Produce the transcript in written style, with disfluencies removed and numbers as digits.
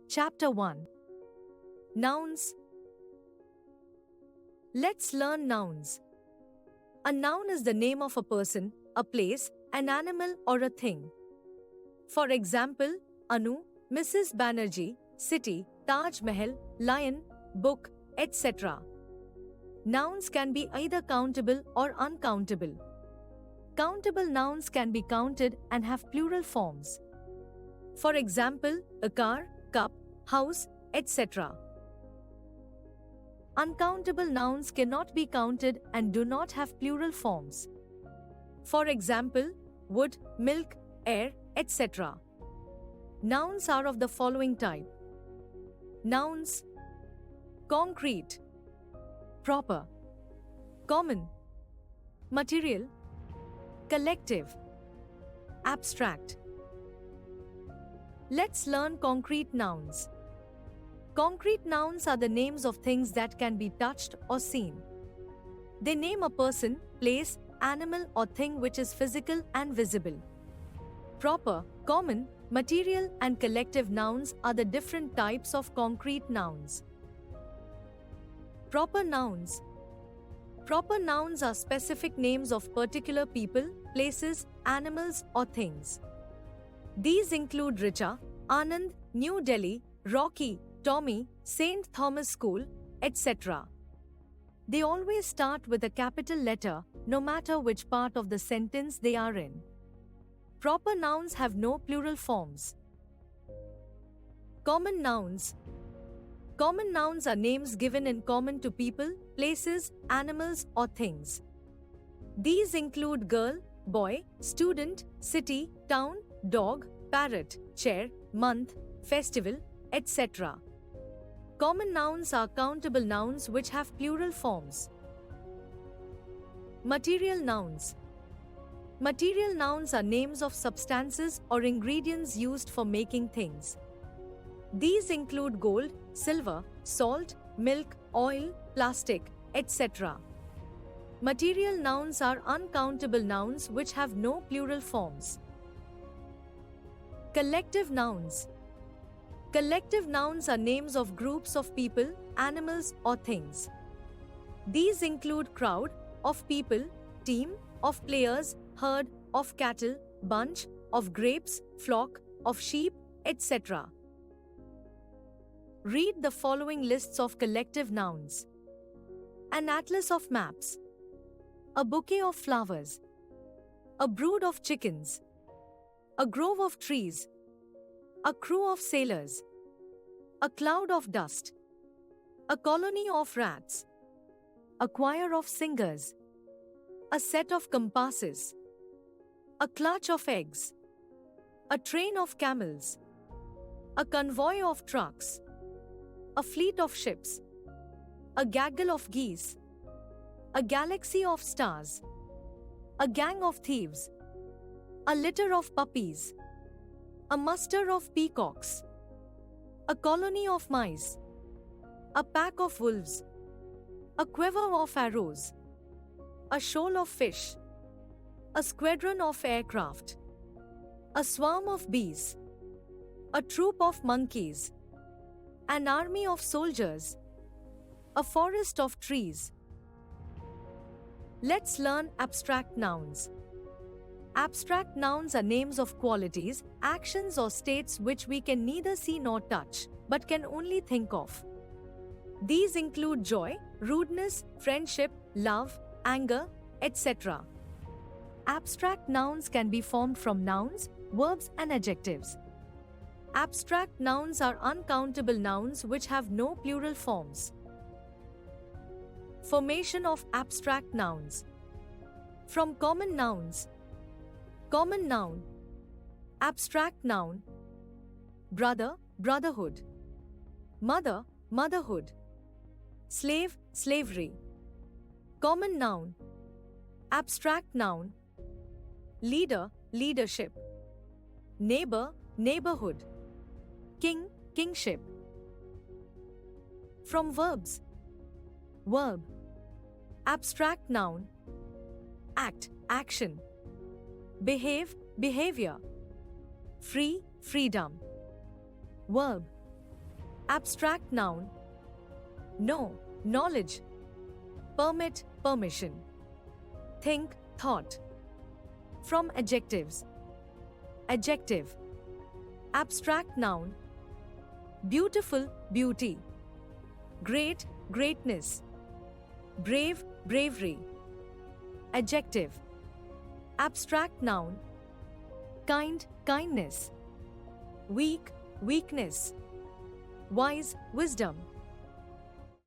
Chapter 1. Nouns. Let's learn nouns. A noun is the name of a person, a place, an animal, or a thing. For example, Anu, Mrs. Banerjee, city, Taj Mahal, lion, book, etc. Nouns can be either countable or uncountable. Countable nouns can be counted and have plural forms. For example, a car, cup, house, etc. Uncountable nouns cannot be counted and do not have plural forms. For example, wood, milk, air, etc. Nouns are of the following type. Nouns: concrete, proper, common, material, collective, abstract. Let's learn concrete nouns. Concrete nouns are the names of things that can be touched or seen. They name a person, place, animal, or thing which is physical and visible. Proper, common, material, and collective nouns are the different types of concrete nouns. Proper nouns. Proper nouns are specific names of particular people, places, animals, or things. These include Richa, Anand, New Delhi, Rocky, Tommy, St. Thomas School, etc. They always start with a capital letter, no matter which part of the sentence they are in. Proper nouns have no plural forms. Common nouns. Common nouns are names given in common to people, places, animals, or things. These include girl, boy, student, city, town, dog, parrot, chair, month, festival, etc. Common nouns are countable nouns which have plural forms. Material nouns. Material nouns are names of substances or ingredients used for making things. These include gold, silver, salt, milk, oil, plastic, etc. Material nouns are uncountable nouns which have no plural forms. Collective nouns. Collective nouns are names of groups of people, animals, or things. These include crowd, of people, team, of players, herd, of cattle, bunch, of grapes, flock, of sheep, etc. Read the following lists of collective nouns. An atlas of maps. A bouquet of flowers. A brood of chickens. A grove of trees. A crew of sailors. A cloud of dust. A colony of rats. A choir of singers. A set of compasses. A clutch of eggs. A train of camels. A convoy of trucks. A fleet of ships. A gaggle of geese. A galaxy of stars. A gang of thieves. A litter of puppies. A muster of peacocks. A colony of mice. A pack of wolves. A quiver of arrows. A shoal of fish. A squadron of aircraft. A swarm of bees. A troop of monkeys. An army of soldiers. A forest of trees. Let's learn abstract nouns. Abstract nouns are names of qualities, actions, or states which we can neither see nor touch, but can only think of. These include joy, rudeness, friendship, love, anger, etc. Abstract nouns can be formed from nouns, verbs, and adjectives. Abstract nouns are uncountable nouns which have no plural forms. Formation of abstract nouns. From common nouns. Common noun. Abstract noun. Brother, brotherhood. Mother, motherhood. Slave, slavery. Common noun. Abstract noun. Leader, leadership. Neighbor, neighborhood. King, kingship. From verbs. Verb. Abstract noun. Act, action. Behave, behavior. Free, freedom. Verb. Abstract noun. Know, knowledge. Permit, permission. Think, thought. From adjectives. Adjective. Abstract noun. Beautiful, beauty. Great, greatness. Brave, bravery. Adjective. Abstract noun. Kind, kindness. Weak, weakness. Wise, wisdom.